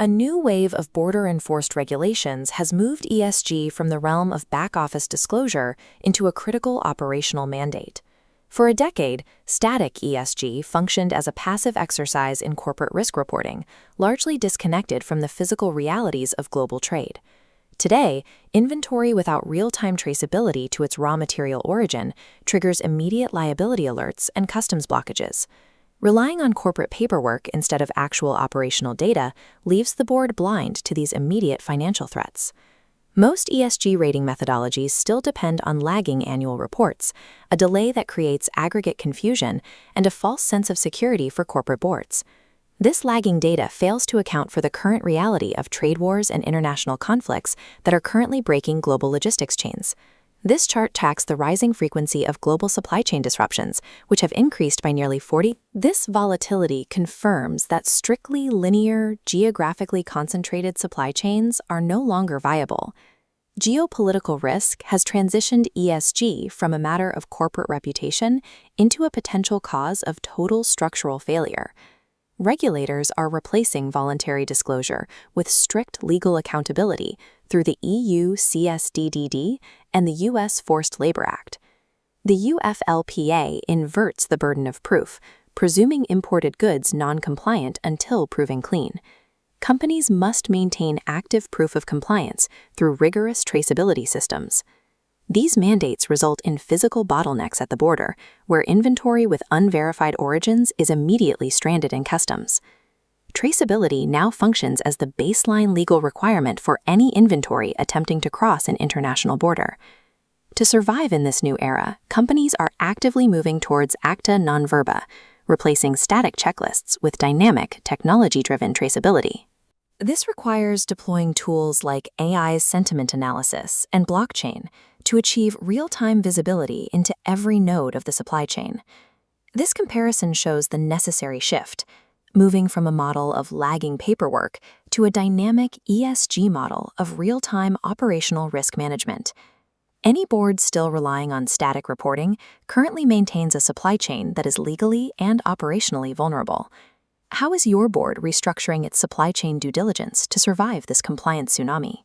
A new wave of border-enforced regulations has moved ESG from the realm of back-office disclosure into a critical operational mandate. For a decade, static ESG functioned as a passive exercise in corporate risk reporting, largely disconnected from the physical realities of global trade. Today, inventory without real-time traceability to its raw material origin triggers immediate liability alerts and customs blockages. Relying on corporate paperwork instead of actual operational data leaves the board blind to these immediate financial threats. Most ESG rating methodologies still depend on lagging annual reports, a delay that creates aggregate confusion and a false sense of security for corporate boards. This lagging data fails to account for the current reality of trade wars and international conflicts that are currently breaking global logistics chains. This chart tracks the rising frequency of global supply chain disruptions, which have increased by nearly 40%. This volatility confirms that strictly linear, geographically concentrated supply chains are no longer viable. Geopolitical risk has transitioned ESG from a matter of corporate reputation into a potential cause of total structural failure. Regulators are replacing voluntary disclosure with strict legal accountability through the EU CSDDD and the US Forced Labor Act. The UFLPA inverts the burden of proof, presuming imported goods non-compliant until proven clean. Companies must maintain active proof of compliance through rigorous traceability systems. These mandates result in physical bottlenecks at the border, where inventory with unverified origins is immediately stranded in customs. Traceability now functions as the baseline legal requirement for any inventory attempting to cross an international border. To survive in this new era, companies are actively moving towards acta non verba, replacing static checklists with dynamic, technology-driven traceability. This requires deploying tools like AI's sentiment analysis and blockchain to achieve real-time visibility into every node of the supply chain. This comparison shows the necessary shift, moving from a model of lagging paperwork to a dynamic ESG model of real-time operational risk management. Any board still relying on static reporting currently maintains a supply chain that is legally and operationally vulnerable. How is your board restructuring its supply chain due diligence to survive this compliance tsunami?